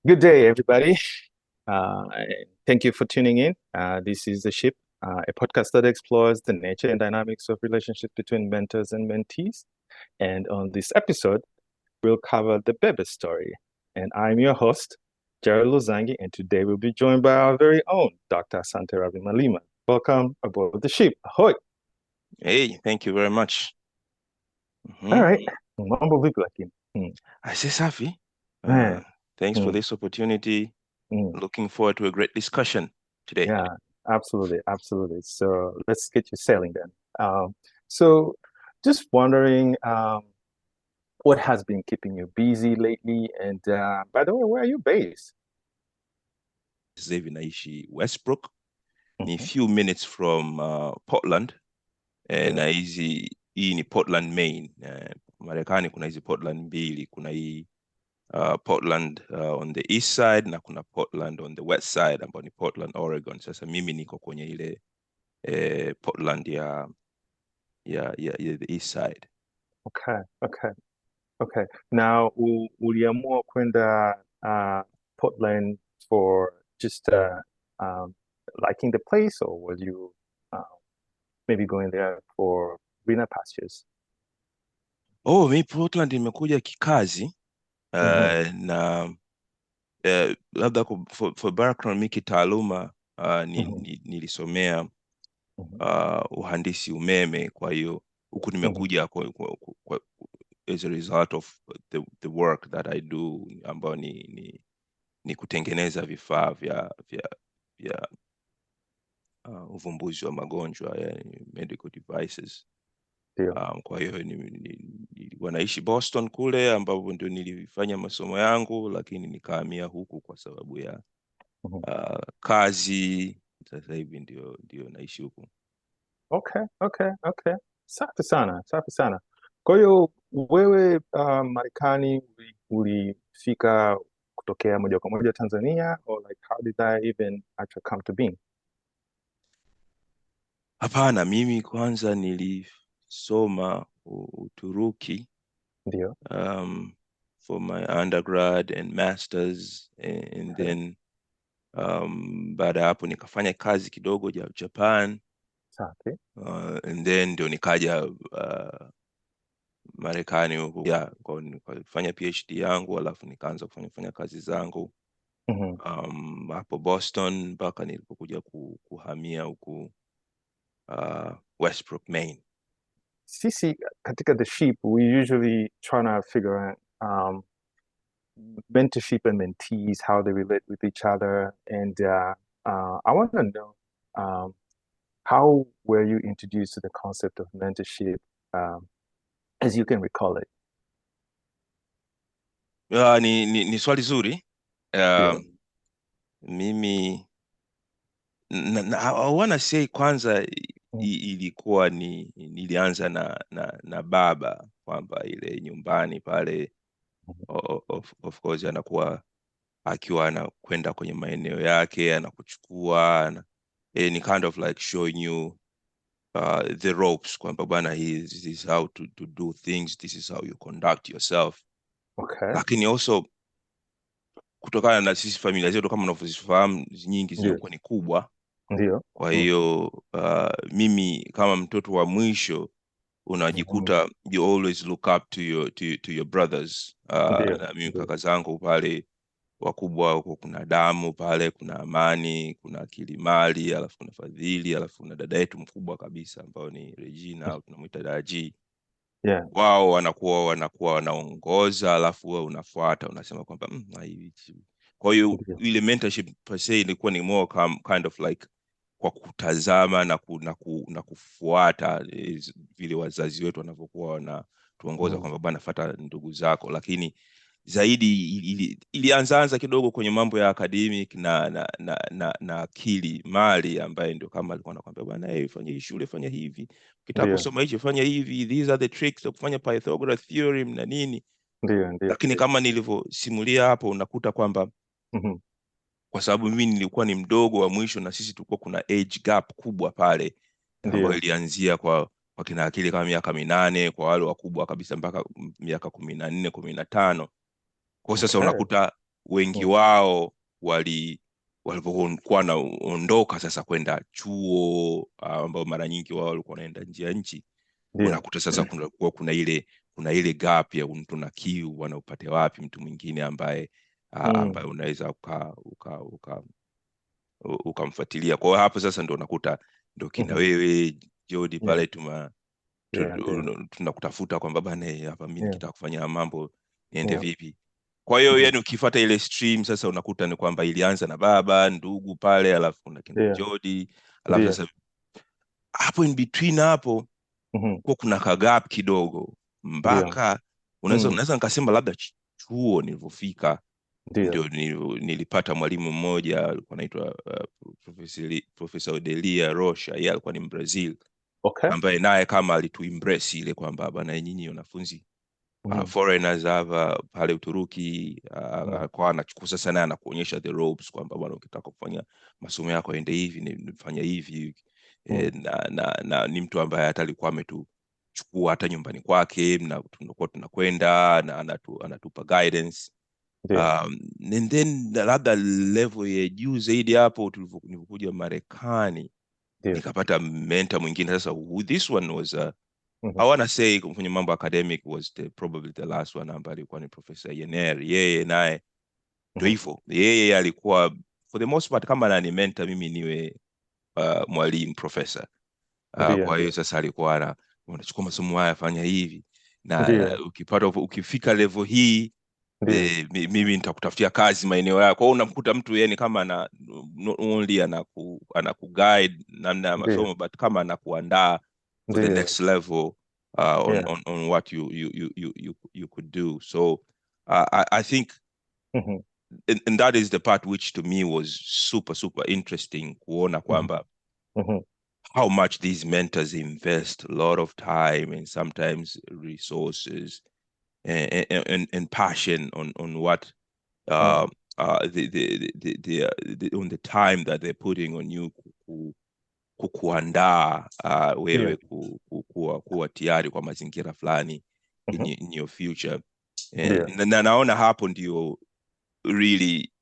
Good day, everybody. Uh, Thank you for tuning in. This is TheSHIP, a podcast that explores the nature and dynamics of relationships between mentors and mentees. And on this episode, we'll cover the baby story. And I'm your host, Jerry Luzangi, and today we'll be joined by our very own Dr. Asante Malima. Welcome aboard the ship. Ahoy! Hey, thank you very much. All right. Mambo vipi lakini? I say Safi. Man. Thanks for this opportunity. Looking forward to a great discussion today. Yeah, absolutely, absolutely. So let's get you sailing then. So just wondering, what has been keeping you busy lately? And by the way, where are you based? Sasa hivi naishi Westbrook. Ni few minutes from Portland. Na hii ni Portland, Maine. Marekani kuna hizi Portland mbili. Kuna hii Portland on the east side na kuna Portland on the west side ambayo ni Portland, Oregon. Sasa mimi niko kwenye ile Portland ya the east side. Okay. Now, uliamua kwenda Portland for just liking the place, or were you maybe going there for greener pastures? Oh, mi Portland imekuja kikazi na labda for background mi kitaaluma nilisomea uhandisi umeme, kwa hiyo huku nimekuja as a result of the work that I do, ambao ni kutengeneza vifaa vya uvumbuzi wa magonjwa, yani medical devices. Kwa hiyo wanaishi Boston kule ambapo ndio nilifanya masomo yangu, lakini nikahamia huku kwa sababu ya kazi. Sasa hivi ndio naishi huku. Okay. Safi sana. Kwa hiyo wewe Marekani ulifika kutokea moja kwa moja Tanzania, or like how did that even actually come to being? Hapana, mimi kwanza nilisoma Uturuki. Ndio. For my undergrad and masters, and then baada ya hapo nikafanya kazi kidogo Japan. Safi. And then ndio nikaja Marekani huko, nikafanya PhD yangu, alafu nikaanza kufanya kazi zangu hapo Boston mpaka nilipokuja kuhamia huku Westbrook, Maine. Sisi katika TheSHIP, we usually trying to figure out mentorship and mentees, how they relate with each other. And I want to know, how were you introduced to the concept of mentorship, as you can recall it? Ni swali zuri. Mimi I wanna say kwanza ilikuwa nilianza na baba, kwamba ile nyumbani pale of course anakuwa akiwa anakwenda kwenye maeneo yake, anakuchukua ni kind of like showing you the ropes, kwamba bwana, this is how to do things, this is how you conduct yourself. Okay. Lakini also kutokana na sisi familia zetu kama unavyozifahamu nyingi zinakuwa ni kubwa. Ndio. Kwa hiyo mimi kama mtoto wa mwisho unajikuta you always look up to your brothers. Na mimi kaka zangu pale wakubwa huko, kuna Damu pale, kuna Amani, kuna Kilimali, alafu kuna Fadhili, alafu kuna dada yetu mkubwa kabisa ambao ni Regina, au tunamuita Daji. Wao wanakuwa wanaongoza, alafu wewe unafuata, unasema kwamba hivi. Kwa hiyo ile mentorship per se ilikuwa ni more kind of like kwa kutazama na kufuata vile wazazi wetu wanavyokuwa wanatuongoza, kwamba bwana, fuata ndugu zako. Lakini zaidi ilianza kidogo kwenye mambo ya academic na akili mali, ambaye ndio kama alikuwa anakuambia bwana, fanya hii shule, fanya hivi, ukitaka kusoma hicho fanya hivi, these are the tricks of kufanya Pythagoras theorem na nini. Lakini kama nilivyosimulia hapo, unakuta kwamba kwa sababu mimi nilikuwa ni mdogo wa mwisho, na sisi tulikuwa kuna age gap kubwa pale, ambayo ilianzia kwa kina akili kama miaka 8, kwa wale wakubwa kabisa mpaka miaka 14, 15. Kwa sasa unakuta wengi wao walipokuwa wanaondoka sasa kwenda chuo, ambao mara nyingi wao walikuwa wanaenda nje ya nchi, unakuta sasa kuna ile gap ya tuna kiu, wanaupate wapi mtu mwingine ambaye unaweza ukamfuatilia. Kwa hiyo hapo sasa ndo unakuta ndo kina wewe Jody pale tunakutafuta kwamba bana, hapa mimi nikitaka kufanya mambo niende vipi. Kwa hiyo yani ukifuata ile stream sasa unakuta ni kwamba ilianza na baba ndugu pale, alafu kuna kina Jody, alafu sasa hapo in between hapo kwa kuna kagap kidogo mpaka unaweza nikasema labda chuo nilipofika ndio nilipata mwalimu mmoja alikuwa anaitwa Professor Odelia Rocha. Yeye alikuwa ni Brazil, ambaye naye kama alituimpress ile kwamba bana, nyinyi wanafunzi foreigners hapa pale Uturuki, kwa anachukua sasa naye anakuonyesha the ropes kwamba bwana, ukitaka kufanya masomo yako ende hivi, nifanya hivi. Na ni mtu ambaye hata alikuwa ametuchukua hata nyumbani kwake na tunakuwa tunakwenda na anatupa guidance. And then labda level ya juu zaidi hapo tulipokuja Marekani, nikapata mentor mwingine sasa. This one was I want to say kwenye mambo academic was probably the last one, ambaye alikuwa ni Professor Yener. Yeye naye ndio hivyo, yeye alikuwa for the most part kama nani mentor mimi niwe mwalimu professor. Kwa hiyo sasa alikuwa unachukua masomo haya, fanya hivi na ukifika level hii mimi nitakutafutia kazi maeneo yako. Kwa hiyo unamkuta mtu yani kama not only anakuguide namna ya masomo, but kama anakuandaa for the next level on what you could do. So I think and that is the part which to me was super interesting, kuona kwamba how much these mentors invest a lot of time and sometimes resources and passion on what on the time that they're putting on you kukuandaa wewe kuwa tayari kwa mazingira fulani in your future. Na naona hapo ndio really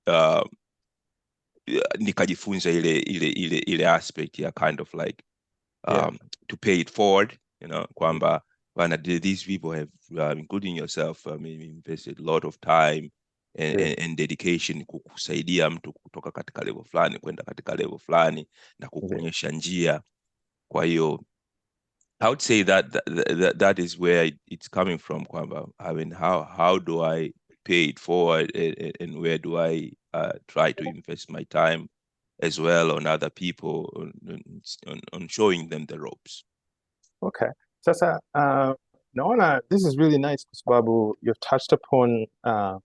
nikajifunza ile aspect ya kind of like to pay it forward, you know, kwamba these people have including yourself, invested a lot of time and dedication kukusaidia mtu kutoka katika level fulani kwenda katika level fulani na kukuonyesha njia. Kwa hiyo I would say that is where it's coming from, kwamba I mean, how do I pay it forward and where do I try to invest my time as well on other people on showing them the ropes. Okay. Sasa naona this is really nice kwa sababu you've touched upon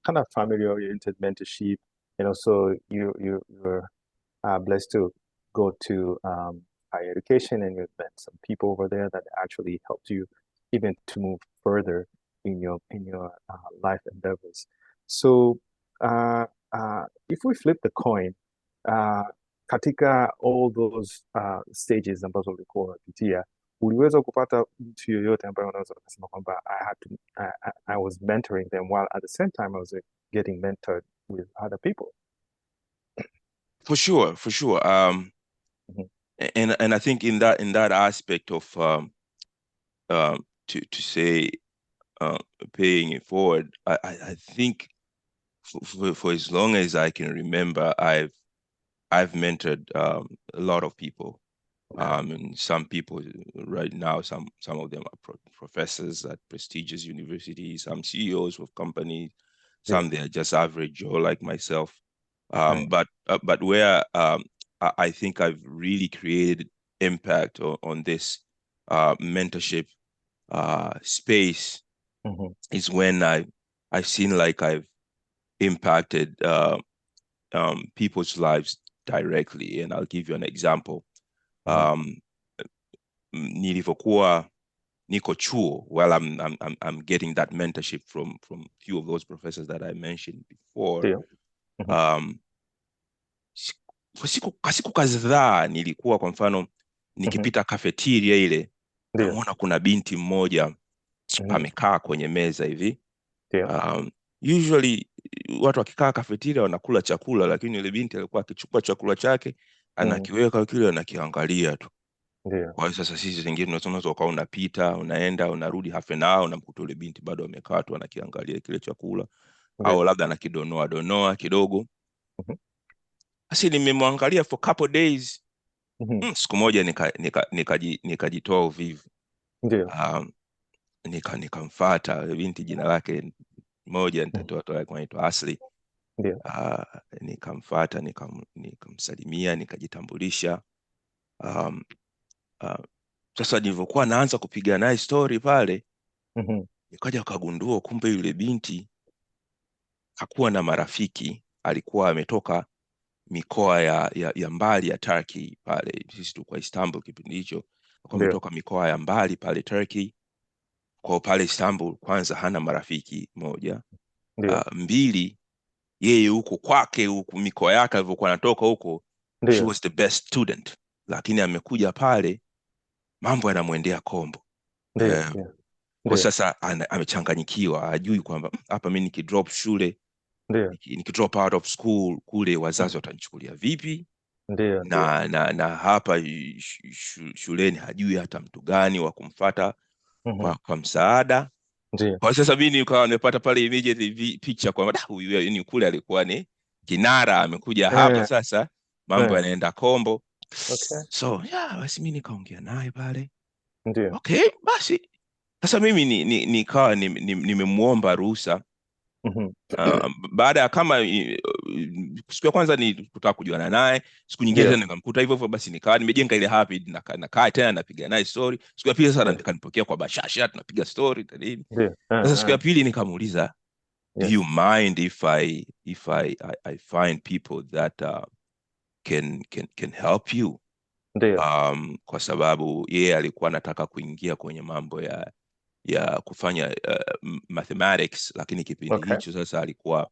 kind of family oriented mentorship, and also you're blessed to go to higher education, and you've met some people over there that actually helped you even to move further in your life endeavors. So if we flip the coin, katika all those stages ambazo ulikuwa unapitia, uliweza kupata mtu yoyote ambaye unaweza kusema kwamba I was mentoring them while at the same time I was getting mentored with other people? For sure. And I think in that aspect of to say paying it forward, I think for as long as I can remember, I've mentored a lot of people. And some people right now, some of them are professors at prestigious universities, some CEOs of companies, some they're just average Joe like myself. But where I think I've really created impact on this mentorship space is when I've seen like I've impacted people's lives directly. And I'll give you an example. Nilivyokuwa niko chuo, well, I'm getting that mentorship from few of those professors that I mentioned before. Kwa siku kadhaa nilikuwa kwa mfano nikipita cafeteria ile, namuona kuna binti mmoja amekaa kwenye meza hivi. Usually watu wakikaa cafeteria wanakula chakula, lakini yule binti alikuwa akichukua chakula chake anakiweka kile anakiangalia tu. Ndio. Kwa hiyo sasa sisi wengine tunaweza ukawa unapita, unaenda, unarudi half an hour, unamkuta yule binti bado amekaa tu anakiangalia kile chakula, au labda anakidonoa kidogo. Basi nimemwangalia for couple days. Siku moja nikajitoa uvivu. Ndio. Nikamfuata binti, jina lake moja nitatoa tu, anaitwa Asli. Ndio. Nikamfuata, nikamsalimia, nikajitambulisha. Sasa nilivyokuwa naanza kupiga naye story pale, nikaja kugundua kumbe yule binti hakuwa na marafiki, alikuwa ametoka mikoa ya mbali ya Turkey pale. Sisi tulikuwa Istanbul kipindi hicho, alikuwa ametoka mikoa ya mbali pale Turkey. Kwa pale Istanbul, kwanza hana marafiki, moja. Mbili, yeye huko kwake, huko mikoa yake alivyokuwa anatoka huko, she was the best student, lakini amekuja pale mambo yanamwendea kombo. Kwa sasa amechanganyikiwa, hajui kwamba hapa mimi nikidrop shule, nikidrop out of school kule, wazazi watanichukulia vipi? Na hapa shuleni hajui hata mtu gani wa kumfuata kwa msaada. Kwa sasa mimi nikawa nimepata pale immediately picha kwamba huyu ni kule alikuwa ni kinara, amekuja hapa sasa mambo yanaenda kombo. So basi mimi nikaongea naye pale. Okay, basi sasa mimi nikawa nimemuomba ruhusa. Baada ya kama siku ya kwanza kutaka kujuana naye, siku nyingine tena nikamkuta hivyo, basi nikawa nimejenga ile habit, nakaa tena napiga naye story. Siku ya pili sasa nikanipokea kwa bashasha, tunapiga story nini. Sasa siku ya pili nikamuuliza, do you mind if I find people that can help you? Kwa sababu yeye alikuwa anataka kuingia kwenye mambo ya kufanya mathematics, lakini kipindi hicho sasa alikuwa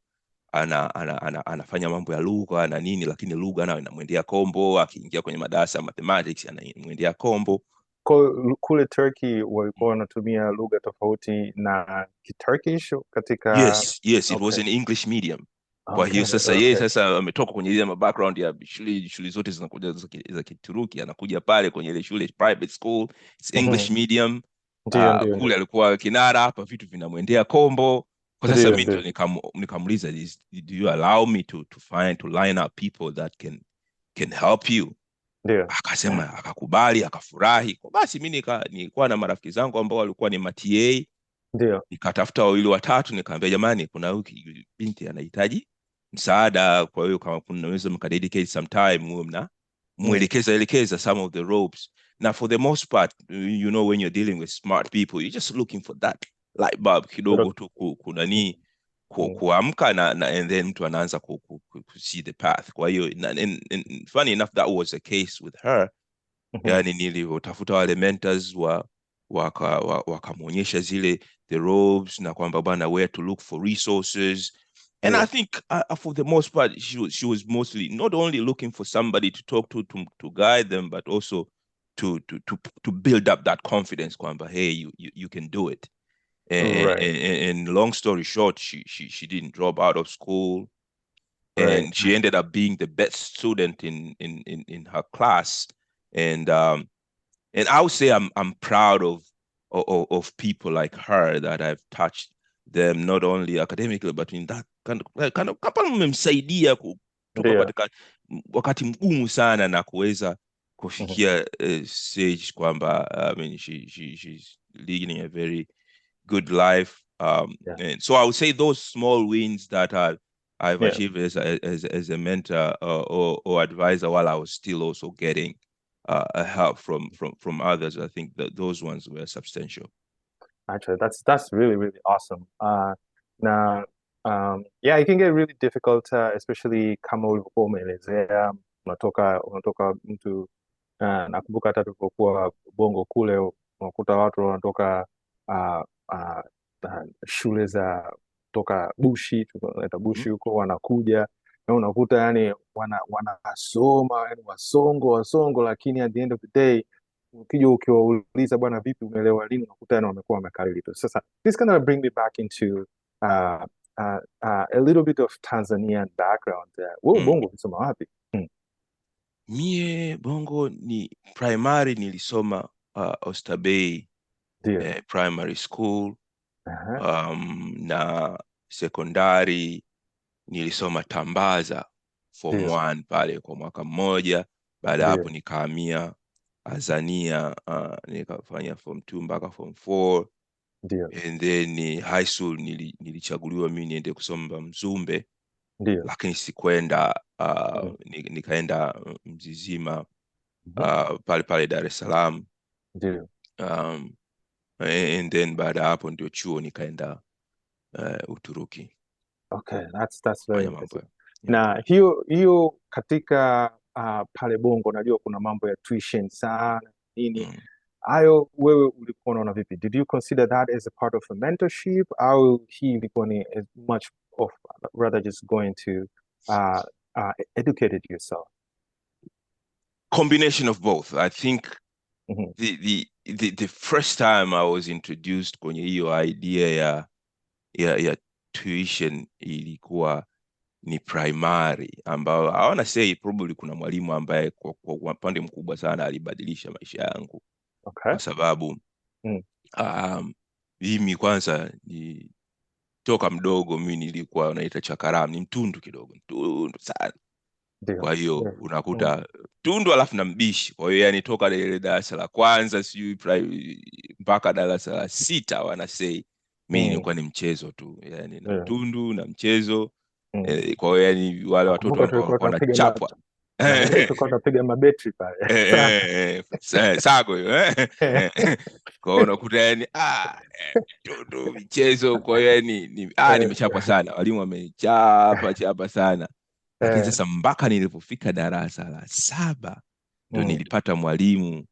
anafanya mambo ya lugha na nini, lakini lugha nayo inamwendea kombo. Akiingia kwenye madarasa ya mathematics anamwendea kombo. Kule Turkey walikuwa wanatumia lugha tofauti na Turkish katika. Yes, it was an English medium. Kwa hiyo sasa yeye sasa ametoka kwenye ile background ya shule zote zinakuja za Kituruki, anakuja pale kwenye ile shule private school, it's English medium. Kule alikuwa kinara, hapa vitu vinamwendea kombo. Kwa sasa mimi nikamuuliza, do you allow me to line up people that can help you? Akasema, akakubali, akafurahi. Kwa basi mimi nilikuwa na marafiki zangu ambao walikuwa ni ma-TA. Nikatafuta wawili watatu, nikamwambia jamani, kuna huyu binti anahitaji msaada, kwa hiyo kama kunaweza mkadedicate some time muwe muelekeza some of the ropes. Now for the most part, you know, when you're dealing with smart people, you're just looking for that light bulb kidogo tu kuamka na and then mtu anaanza ku see the path. Kwa hiyo and funny enough, that was the case with her. Yani nilivyotafuta wale mentors wakamwonyesha zile the ropes, na kwamba bana, where to look for resources. And I think for the most part she was mostly not only looking for somebody to talk to guide them, but also to build up that confidence kwamba hey, you can do it. And long story short, she didn't drop out of school, and she ended up being the best student in her class. And I would say I'm proud of people like her, that I've touched them not only academically but in that kind of kama mmemsaidia kutoka katika wakati mgumu sana na kuweza kufikia stage kwamba I mean she's leading a very good life. And so I would say those small wins that I've achieved as a mentor or advisor, while I was still also getting help from others, I think that those ones were substantial. Actually, that's really, really awesome. Now, yeah, it can get really difficult, especially kama ulivyokuwa umeelezea, unatoka mtu, nakumbuka hata tulipokuwa Bongo kule, unakuta watu wanatoka shule za toka Bushi, tunaita Bushi huko, wanakuja na unakuta yani wanasoma yani wasongo, lakini at the end of the day ukija ukiwauliza bwana, vipi umeelewa lini, unakuta yani wamekuwa wamekariri tu. Sasa this kind of bring me back into a little bit of Tanzanian background. Wewe Bongo ulisoma wapi? Mie Bongo ni primary nilisoma Oysterbay primary school. Na sekondari nilisoma Tambaza form 1 pale kwa mwaka mmoja. Baada hapo nikahamia Tanzania, nikafanya form 2 mpaka form 4. And then high school nilichaguliwa mimi niende kusoma Mzumbe. Lakini sikwenda, nikaenda Mzizima pale Dar es Salaam. And then baada hapo ndio chuo nikaenda Uturuki. Okay, that's very interesting. Na hiyo katika pale Bongo najua kuna mambo ya tuition sana nini. Hayo wewe ulikuwa unaona vipi? Did you consider that as a part of a mentorship, au hii ilikuwa ni as much of rather just going to educate yourself? Combination of both. I think the first time I was introduced kwenye hiyo idea ya tuition ilikuwa ni primary, ambao I wanna say probably kuna mwalimu ambaye kwa upande mkubwa sana alibadilisha maisha yangu. Kwa sababu mimi kwanza ni toka mdogo mimi nilikuwa naita chakaramu, ni mtundu kidogo, mtundu sana. Kwa hiyo unakuta tundu alafu na mbishi. Kwa hiyo yani toka ile darasa la kwanza sijui mpaka darasa la 6 wanasei mimi nilikuwa ni mchezo tu, yani na tundu na mchezo. Kwa hiyo yani wale watoto ambao wanachapwa tulikuwa tunapiga mabetri pale sago hiyo kwa hiyo unakuta yani tundu mchezo. Kwa hiyo yani nimechapwa sana, walimu wamechapa sana. Lakini sasa mpaka nilipofika darasa la 7 ndio nilipata mwalimu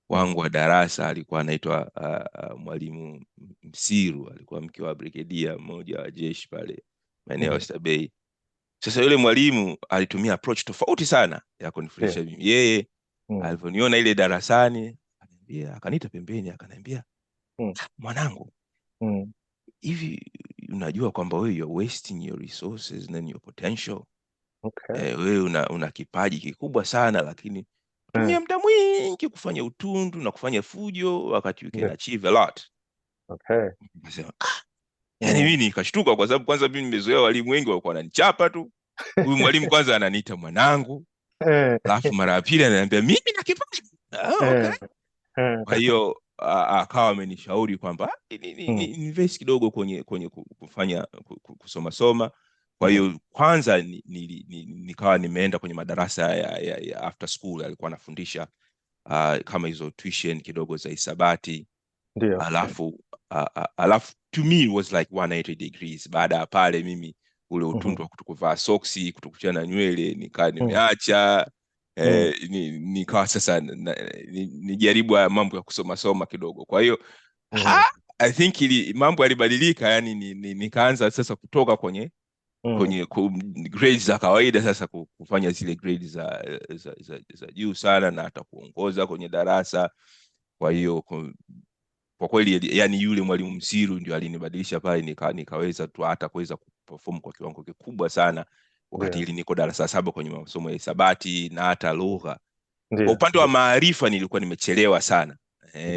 wangu wa darasa, alikuwa anaitwa mwalimu Msiru, alikuwa mke wa brigedia mmoja wa jeshi pale maeneo ya Oysterbay. Sasa yule mwalimu alitumia approach tofauti sana ya kunifundisha mimi. Yeye aliponiona ile darasani akaniita pembeni akaniambia, mwanangu, hivi unajua kwamba wewe you are wasting your resources and your potential. Wewe una kipaji kikubwa sana, lakini tumia muda mwingi kufanya utundu na kufanya fujo wakati you can achieve a lot. Nasema yani mimi nikashtuka, kwa sababu kwanza mimi nimezoea walimu wengi walikuwa wananichapa tu. Huyu mwalimu kwanza ananiita mwanangu, alafu mara ya pili ananiambia mimi na kipaji. Kwa hiyo akawa amenishauri kwamba invest kidogo kwenye kufanya kusoma. Kwa hiyo kwanza nikawa nimeenda kwenye madarasa ya after school, alikuwa anafundisha kama hizo tuition kidogo za hisabati. Alafu to me it was like 180 degrees. Baada ya pale mimi ule utundu wa kutokuvaa soksi, kutokuchana nywele nikaa nimeacha. Nikawa sasa nijaribu mambo ya kusoma kidogo. Kwa hiyo I think mambo yalibadilika, yani nikaanza sasa kutoka kwenye grades za kawaida sasa kufanya zile grades za juu sana, na hata kuongoza kwenye darasa. Kwa hiyo kwa kweli yani yule mwalimu Msiru ndio alinibadilisha pale, nikaweza tu hata kuweza kuperform kwa kiwango kikubwa sana wakati ili niko darasa 7 kwenye masomo ya hisabati na hata lugha. Kwa upande wa maarifa nilikuwa nimechelewa sana.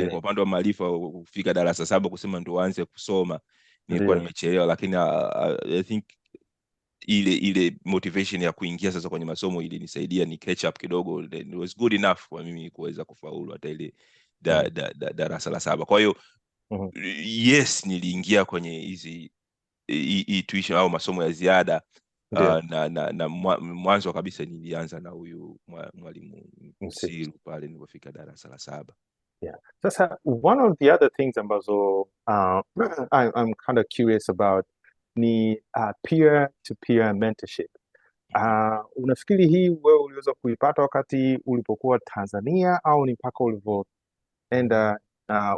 Kwa upande wa maarifa kufika darasa 7 kusema ndio uanze kusoma nilikuwa nimechelewa, lakini I think ile motivation ya kuingia sasa kwenye masomo ilinisaidia ni catch up kidogo. It was good enough kwa mimi kuweza kufaulu hata ile darasa la 7. Kwa hiyo yes, niliingia kwenye hizi tuition au masomo ya ziada. Na mwanzo kabisa nilianza na huyu mwalimu Msiru pale nilipofika darasa la 7. Sasa one of the other things ambazo I'm kind of curious about ni peer to peer mentorship. Unafikiri hii wewe uliweza kuipata wakati ulipokuwa Tanzania, au ni mpaka ulivyoenda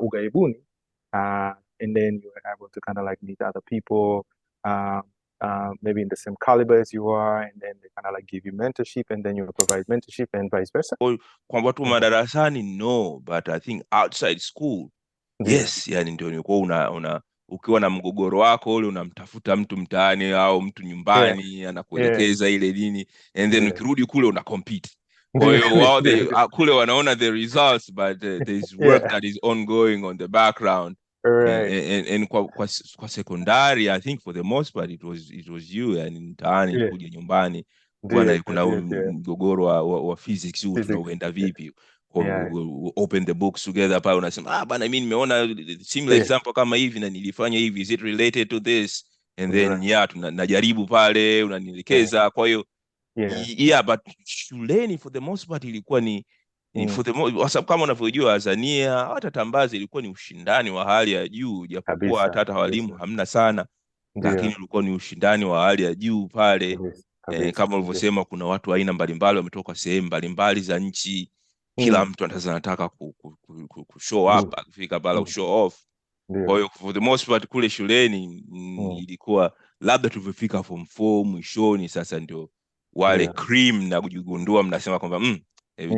ughaibuni and then you were able to kind of like meet other people maybe in the same caliber as you are, and then they kind of like give you mentorship and then you provide mentorship and vice versa? Kwa watu madarasani no, but I think outside school yes, yani ndio nilikuwa ukiwa na mgogoro wako ule unamtafuta mtu mtaani au mtu nyumbani, anakuelekeza ile nini, and then ukirudi kule una compete. Kwa hiyo wao kule wanaona the results, but there's work that is ongoing on the background. And kwa sekondari, I think for the most part it was you, and mtaani kuja nyumbani bwana, kuna mgogoro wa physics huu tunauenda vipi, open the books together pale, unasema bana, mimi nimeona similar example kama hivi na nilifanya hivi, is it related to this, and then tunajaribu pale, unanielekeza. Kwa hiyo but shuleni for the most part ilikuwa ni kwa sababu kama unavyojua Tanzania, hata Tambazi ilikuwa ni ushindani wa hali ya juu, japokuwa hata walimu hamna sana, lakini ulikuwa ni ushindani wa hali ya juu pale. Kama ulivyosema, kuna watu aina mbalimbali wametoka sehemu mbalimbali za nchi, kila mtu anataka ku show up, kufika pale show off. Kwa hiyo for the most part kule shuleni ilikuwa labda tulivyofika form 4 mwishoni, sasa ndio wale cream na kujigundua, mnasema kwamba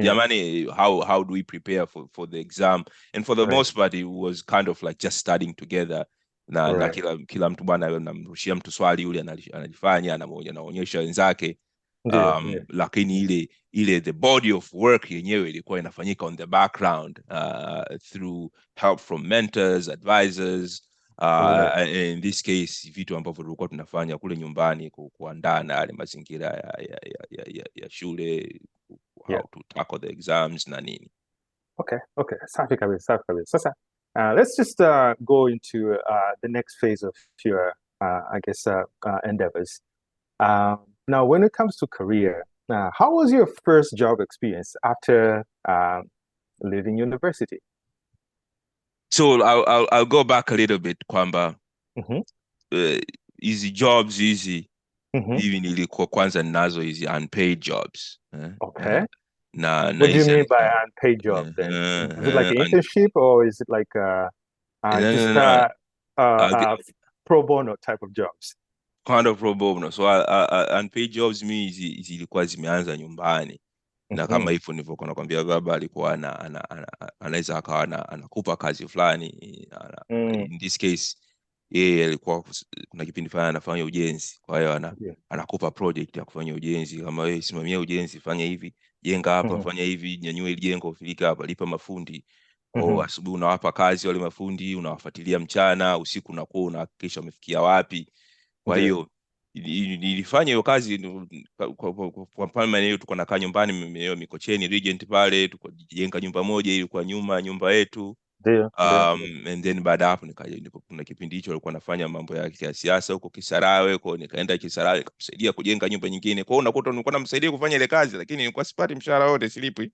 jamani, how do we prepare for the exam, and for the most part it was kind of like just studying together na kila mtu bwana anamrushia mtu swali, yule analifanya, anaonyesha wenzake, lakini ile the body of work yenyewe ilikuwa inafanyika on the background, through help from mentors, advisors, in this case vitu ambavyo tulikuwa tunafanya kule nyumbani, kuandaa na yale mazingira ya shule, how to tackle the exams na nini. Okay. Safi kabisa. Sasa let's just go into the next phase of your I guess endeavors. Now, when it comes to career, how was your first job experience after leaving university? So I'll go back a little bit kwamba hizi jobs hizi hivi nilikuwa kwanza nazo hizi unpaid jobs. Okay. What do you mean by unpaid job then? Is it like an internship, or is it like pro bono type of jobs? Kind of pro bono. So unpaid jobs zilikuwa zimeanza nyumbani. Na kama hivyo nilivyokuwa nakwambia, baba alikuwa anaweza akawa anakupa kazi fulani, in this case yeye alikuwa kuna kipindi fulani anafanya ujenzi, kwa hiyo anakupa project ya kufanya ujenzi, kama wewe simamia ujenzi, fanya hivi, jenga hapa, fanya hivi, nyanyua ile jengo, filika hapa, lipa mafundi. Kwa asubuhi unawapa kazi wale mafundi, unawafuatilia mchana, usiku unakuwa unahakikisha wamefikia wapi. Kwa hiyo nilifanya hiyo kazi kwa mfano hiyo, tuko nakaa nyumbani Mikocheni Regent pale, tukajenga nyumba moja ili kwa nyumba yetu. And then baada hapo kuna kipindi hicho alikuwa nafanya mambo ya siasa huko Kisarawe, kwa nikaenda Kisarawe nikamsaidia kujenga nyumba nyingine. Kwa hiyo unakuta nilikuwa namsaidia kufanya ile kazi, lakini nilikuwa sipati mshahara wote, silipwi.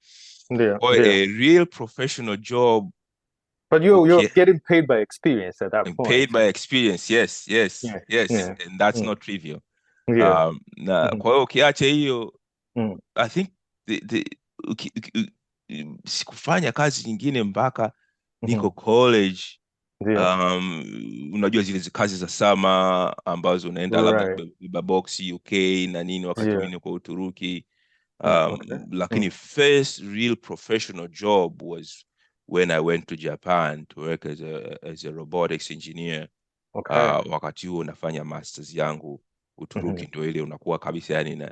A real professional job. But you're getting paid by experience at that point. Paid by experience, yes. And that's not trivial. Na kwa hiyo ukiacha hiyo, I think sikufanya kazi nyingine mpaka niko college. Unajua zile kazi za sama ambazo unaenda labda kubeba boxi UK na nini, wakati mwingine kwa Uturuki. Lakini first real professional job was when I went to Japan to work as a robotics engineer. Wakati huo nafanya masters yangu Uturuki, ndio ile unakuwa kabisa yani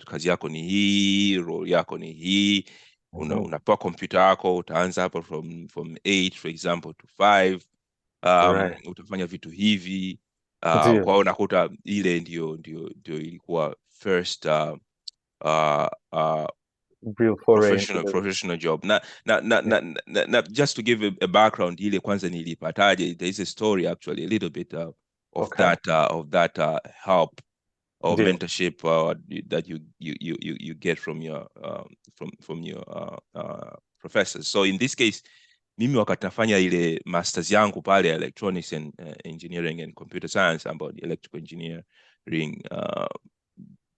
kazi yako ni hii, role yako ni hii. Unapewa kompyuta yako, utaanza hapa from 8 for example to 5. Utafanya vitu hivi. Kwa unakuta ile ndio ilikuwa first real professional job. Na just to give a background, ile kwanza nilipataje, there is a story actually a little bit of that help or mentorship that you get from your professors. So in this case, mimi wakati nafanya ile masters yangu pale electronics and engineering and computer science, ambao ni electrical engineering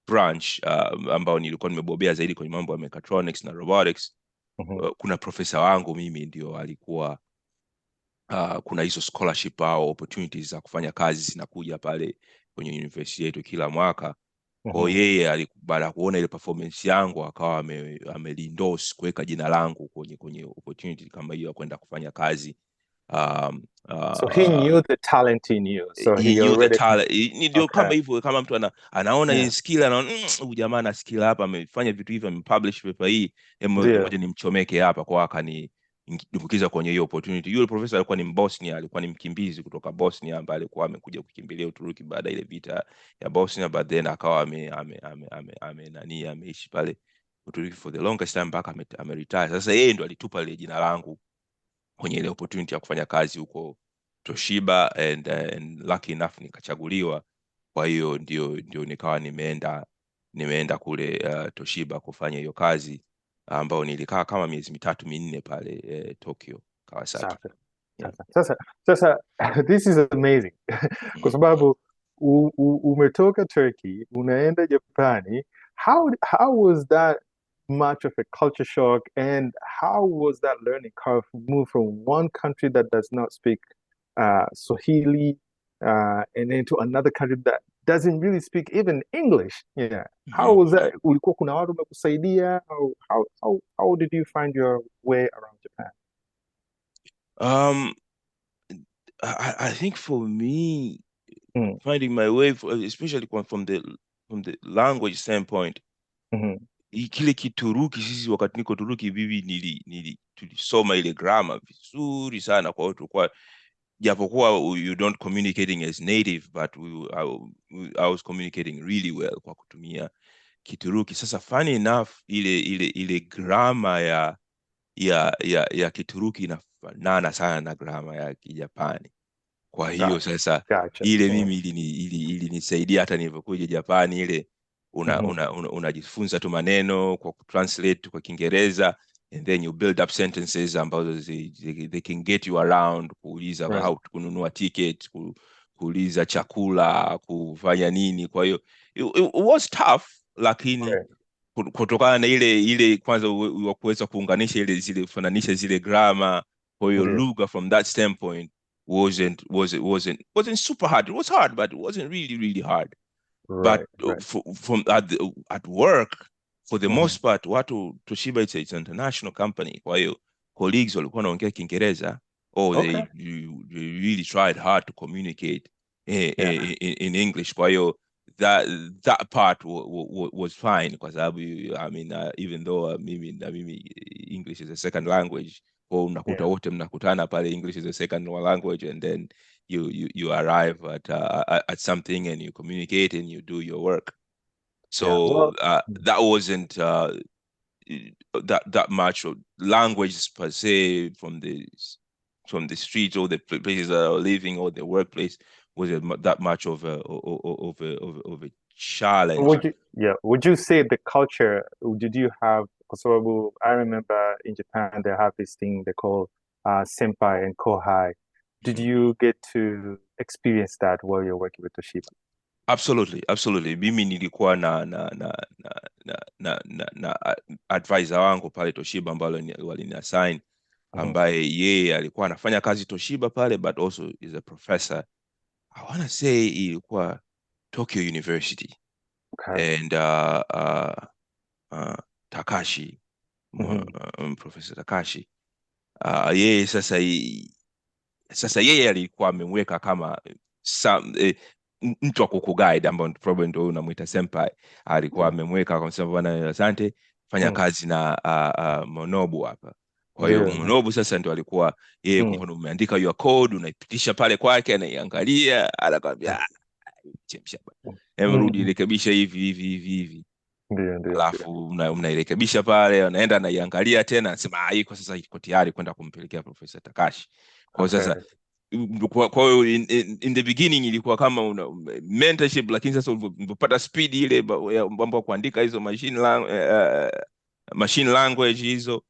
branch, ambao nilikuwa nimebobea zaidi kwenye mambo ya mechatronics na robotics. Kuna profesa wangu mimi ndio alikuwa kuna hizo scholarship au opportunities za kufanya kazi zinakuja pale kwenye university yetu kila mwaka. Kwa yeye baada ya kuona ile performance yangu akawa amelindorse kuweka jina langu kwenye opportunity kama hiyo kwenda kufanya kazi So he knew the talent in you. So he he knew the already talent. Ndio okay. kama hivyo, kama mtu anaona hii skill, anaona huyu jamaa ana skill hapa, amefanya vitu hivi, amepublish paper hii, ngoja nimchomeke hapa, kwa akaniingiza kwenye hiyo opportunity. Yule professor alikuwa ni Mbosnia, alikuwa ni mkimbizi kutoka Bosnia ambaye alikuwa amekuja kukimbilia Uturuki baada ile vita ya Bosnia, but then akawa ameishi pale Uturuki for the longest time mpaka ameretire. Sasa yeye ndo alitupa ile jina langu kwenye ile opportunity ya kufanya kazi huko Toshiba, and lucky enough nikachaguliwa. Kwa hiyo ndio nikawa nimeenda kule Toshiba kufanya hiyo kazi, ambao nilikaa kama miezi 3-4 pale Tokyo, Kawasaki. Yeah. Sasa this is amazing kwa sababu umetoka Turkey unaenda Japani. How was that much of a culture shock, and how was that learning curve move from one country that does not speak Swahili and then to another country that doesn't really speak even English? Yeah. How was that? Ulikuwa kuna watu wamekusaidia? How did you find your way around Japan? I think for me, finding my way, especially from the language standpoint, kile Kituruki, sisi wakati niko Turuki bibi tulisoma ile grammar vizuri sana, kwa hiyo kwa japokuwa you don't communicating as native, but I was communicating really well kwa kutumia Kituruki. Sasa funny enough, ile grammar ya Kituruki inafanana sana na grammar ya Kijapani. Kwa hiyo sasa ile mimi ilinisaidia hata nilipokuja Japani, ile unajifunza tu maneno kwa translate kwa Kiingereza, and then you build up sentences ambazo they can get you around, kuuliza how kununua ticket, kuuliza chakula, kufanya nini. Kwa hiyo it was tough, lakini kutokana na ile kwanza wa kuweza kuunganisha zile kufananisha zile grammar, kwa hiyo lugha from that standpoint wasn't super hard. It was hard, but it wasn't really hard. But from at work, for the most part, watu Toshiba it's an international company, kwa hiyo colleagues walikuwa wanaongea Kiingereza, they really tried hard to communicate in English. Kwa hiyo that part was fine, kwa sababu I mean even though mimi English is a second language, kwa unakuta wote mnakutana pale, English is a second language, and then you arrive at something and you communicate and you do your work. So that wasn't that much of language per se from the streets or the places that are living or the workplace wasn't that much of a challenge. Would you say the culture, did you have, I remember in Japan they have this thing they call senpai and kohai. Did you get to experience that while you're working with Toshiba? Absolutely. Mimi nilikuwa na advisor wangu pale Toshiba ambalo walini assign, ambaye yeye alikuwa anafanya kazi Toshiba pale, but also is a professor. I want to say ilikuwa Tokyo University. And Takashi, Professor Takashi, yeye sasa yeye alikuwa amemweka kama mtu wa kukuguide, ambao probably ndio unamuita senpai. Alikuwa amemweka kwa sababu bwana, asante, fanya kazi na Monobu hapa. Kwa hiyo Monobu sasa ndio alikuwa yeye, kwa mfano umeandika your code, unaipitisha pale kwake, anaiangalia, anakwambia chemsha bwana, rudi rekebisha hivi. Alafu mnairekebisha pale, anaenda anaiangalia tena, anasema iko sasa, iko tayari kwenda kumpelekea Professor Takashi. Kwa sasa kwa hiyo in the beginning ilikuwa kama mentorship, lakini sasa ulipopata speed ile mambo ya kuandika hizo machine language hizo,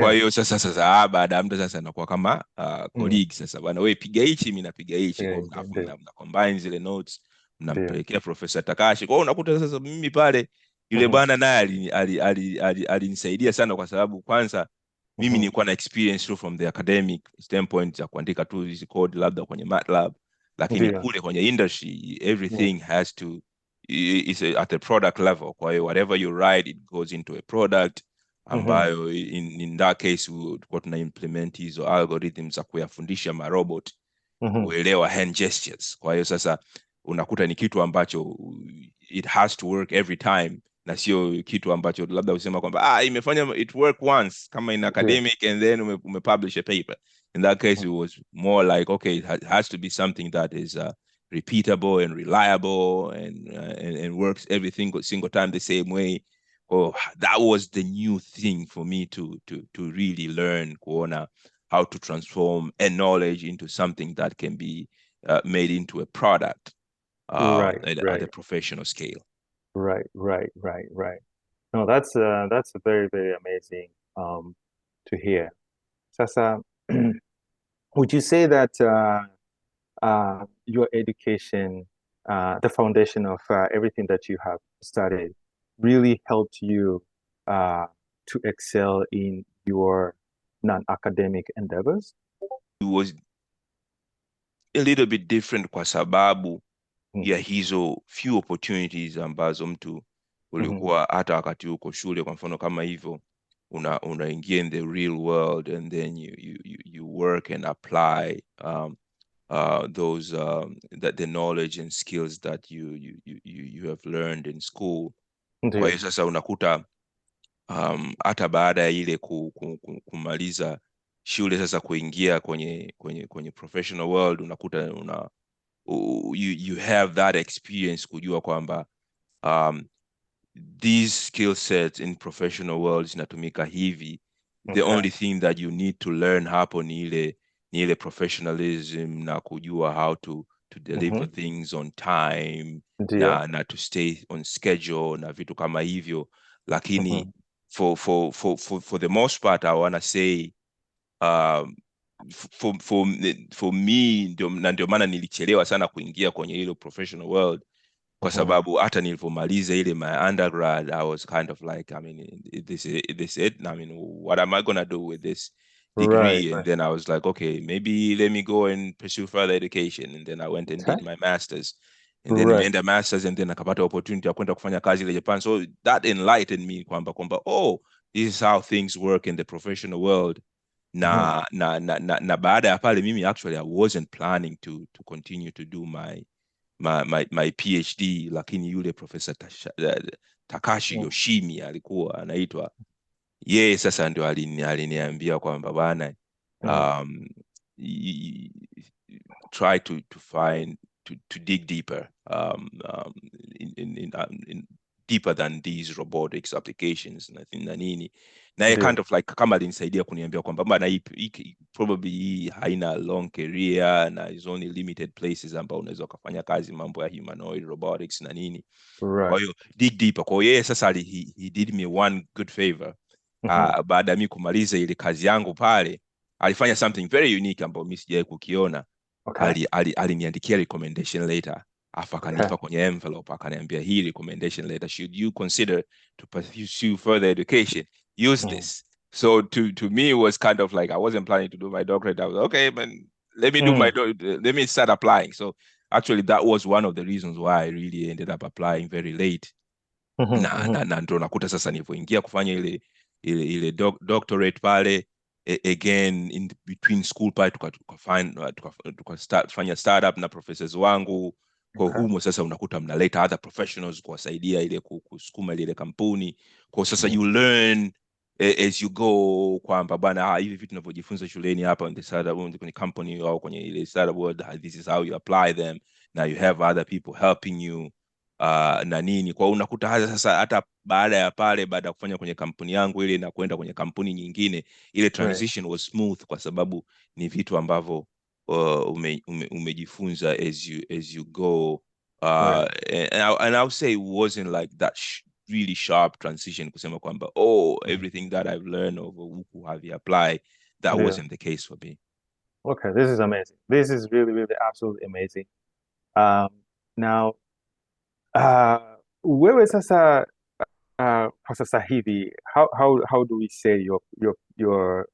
kwa hiyo sasa baada ya muda sasa inakuwa kama colleague. Sasa bwana, wewe piga hichi, mimi napiga hichi, kwa mna combine zile notes, mnampelekea Professor Takashi. Kwa hiyo unakuta sasa mimi pale, yule bwana naye alinisaidia sana, kwa sababu kwanza mimi nilikuwa na experience from the academic standpoint ya kuandika tu hizi code labda kwenye MATLAB, lakini kule kwenye industry everything has to is at the product level. Kwa hiyo whatever you write, it goes into a product. ambayo in that case tulikuwa tuna implement hizo algorithms za kuyafundisha marobot kuelewa hand gestures. Kwa hiyo sasa unakuta ni kitu ambacho it has to work every time, na sio kitu ambacho labda usema kwamba imefanya it work once kama in academic and then umepublish a paper. In that case it was more like, okay, it has to be something that is repeatable and reliable and works every single time the same way. Oh, that was the new thing for me to really learn, kuona how to transform a knowledge into something that can be made into a product at a professional scale. Right. No, that's very, very amazing to hear. Sasa, would you say that your education, the foundation of everything that you have studied, really helped you to excel in your non-academic endeavors? It was a little bit different kwa sababu ya hizo few opportunities ambazo mtu ulikuwa hata wakati uko shule, kwa mfano kama hivyo unaingia in the real world and then you work and apply those the knowledge and skills that you have learned in school. Kwa hiyo sasa unakuta hata baada ya ile kumaliza shule, sasa kuingia kwenye professional world, unakuta you have that experience kujua kwamba these skill sets in professional world zinatumika hivi. The only thing that you need to learn hapo ni ile professionalism na kujua how to deliver things on time na to stay on schedule na vitu kama hivyo, lakini for the most part I wanna say for me ndio maana nilichelewa sana kuingia kwenye hilo professional world, kwa sababu hata nilipomaliza ile my undergrad I was kind of like, I mean, this it, I mean, what am I gonna do with this degree? And then I was like, okay, maybe let me go and pursue further education. And then I went and did my masters, and then nimeenda masters, and then akapata opportunity ya kwenda kufanya kazi ile Japan. So that enlightened me kwamba oh, this is how things work in the professional world. Na baada ya pale mimi actually I wasn't planning to continue to do my PhD, lakini yule Professor Takashi Yoshimi alikuwa anaitwa yeye, sasa ndio aliniambia kwamba bwana, try to find to dig deeper in deeper than these robotics applications na nini, na kind of like kama alinisaidia kuniambia kwamba bana, probably haina long career na is only limited places ambao unaweza kufanya kazi mambo ya humanoid robotics na nini. Kwa hiyo dig deeper. Kwa hiyo yeye sasa he did me one good favor. Baada ya mimi kumaliza ile kazi yangu pale, alifanya something very unique ambao mimi sijawahi kukiona. Aliniandikia recommendation letter, afa akanipa kwenye envelope, akaniambia, hii recommendation letter, should you consider to pursue further education, use this. So to me it was kind of like, I wasn't planning to do my doctorate. I was okay, man, let me do let me start applying. So actually that was one of the reasons why I really ended up applying very late. Na ndo nakuta sasa nilipoingia kufanya ile doctorate pale, again in between school pale tukafanya startup na professors wangu. Kwa humo sasa unakuta mnaleta other professionals kuwasaidia ile kusukuma ile kampuni. Kwa sasa you learn as you go, kwamba bana, hivi vitu tunavyojifunza shuleni hapa in the startup, kwenye company au kwenye ile startup world, this is how you apply them. Now you have other people helping you na nini. Kwa unakuta sasa hata baada ya pale, baada ya kufanya kwenye kampuni yangu ile na kwenda kwenye kampuni nyingine, ile transition was smooth, kwa sababu ni vitu ambavyo umejifunza as you go. And I'll say it wasn't like that really sharp transition kusema kwamba everything that I've learned over huku have you apply. That wasn't the case for me. Okay, this is amazing. This is really, really absolutely amazing. Now, wewe sasa kwa sasa hivi, how do we say your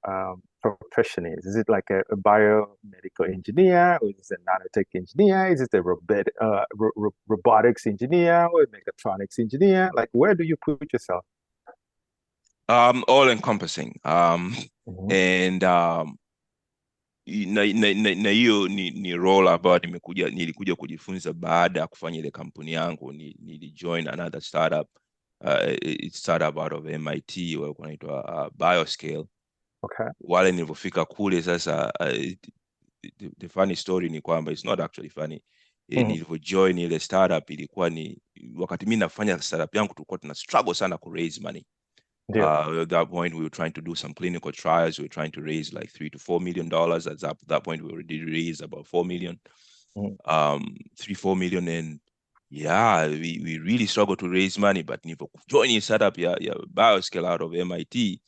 profession is? Is it like a biomedical engineer, or is it a nanotech engineer? Is it a robotics engineer or a mechatronics engineer? Like, where do you put yourself? All encompassing. And na hiyo ni role ambayo nilikuja kujifunza baada ya kufanya ile kampuni yangu. Nilijoin another startup, startup out of MIT walikuwa wanaitwa Bioscale. Okay. Wale nilivyofika kule sasa, the funny story ni kwamba it's not actually funny. Nilivyojoin ile startup ilikuwa ni wakati mimi nafanya startup yangu, tulikuwa tuna struggle sana ku raise money. At that point, we were trying to do some clinical trials. We were trying to raise like $3 to $4 million. At that point, we already raised about 4 million, 3-4 million, and yeah, we really struggled to raise money. But joining startup, Bioscale out of MIT,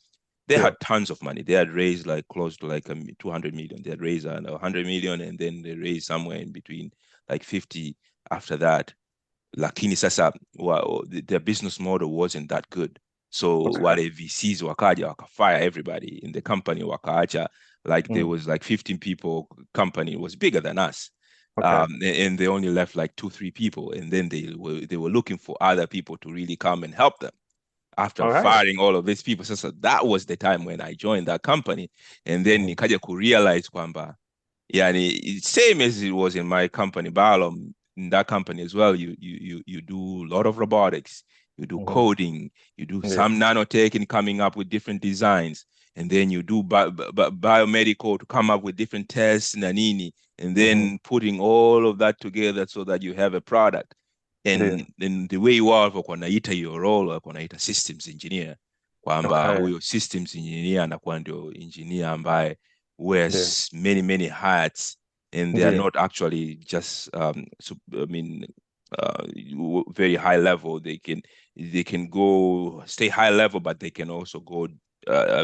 they had tons of money. They had raised like close to like 200 million. They had raised 100 million, and then they raised somewhere in between like 50 after that. Lakini sasa their business model wasn't that good. So wale VCs wakaja wakafire everybody in the company, wakaacha like there was like 15 people. Company was bigger than us. And they only left like 2-3 people, and then they were looking for other people to really come and help them after firing all of these people. So that was the time when I joined that company, and then nikaja ku realize kwamba yani same as it was in my company Balom, in that company as well, you do a lot of robotics, you do coding, you do some nanotech and coming up with different designs, and then you do biomedical to come up with different tests nanini, and then putting all of that together so that you have a product. And then the way you are kwa naita your role kwa naita systems engineer, kwamba huyo systems engineer anakuwa ndio engineer ambaye wears many hats, and they are not actually just very high level. They can go stay high level, but they can also go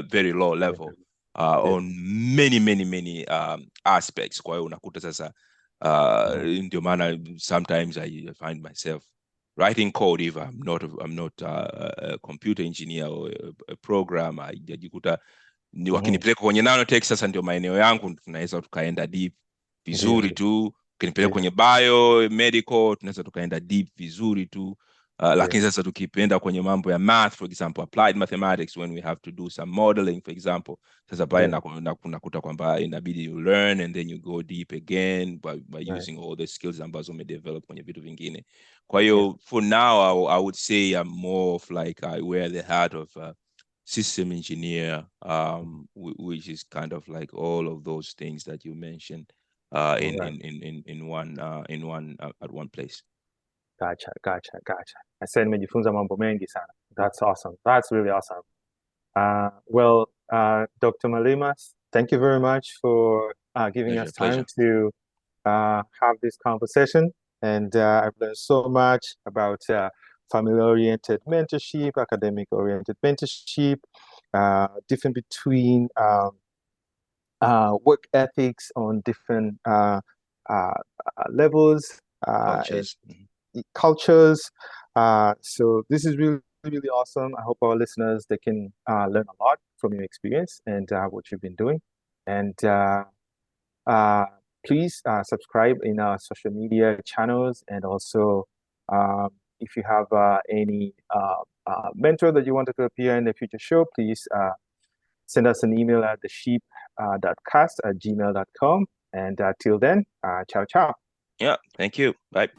very low level on many aspects. Kwa hiyo unakuta sasa ndio maana sometimes I find myself writing code if I'm not a computer engineer or a programmer. Najikuta ni wakinipeleka kwenye nanotech, sasa ndio maeneo yangu, tunaweza tukaenda deep vizuri tu. Ukinipeleka kwenye bio medical, tunaweza tukaenda deep vizuri tu. Lakini sasa tukipenda kwenye mambo ya math, for example applied mathematics, when we have to do some modeling for example, sasa pale nakuta kwamba inabidi you learn and then you go deep again by using all the skills ambazo umedevelop kwenye vitu vingine. Kwa hiyo for now I would say I'm more of like I wear the hat of system engineer, which is kind of like all of those things that you mentioned in one at one place. Gotcha. I said nimejifunza mambo mengi sana. That's awesome. That's really awesome. Well, Dr. Malima, thank you very much for giving us time to have this conversation. And I've learned so much about family-oriented mentorship, academic-oriented mentorship, difference between work ethics on different levels, cultures. So this is really awesome. I hope our listeners, they can learn a lot from your experience and what you've been doing. And please subscribe in our social media channels. And also, if you have any mentor that you wanted to appear in the future show, please send us an email at theship.cast@gmail.com. And till then, ciao. Yeah, thank you. Bye.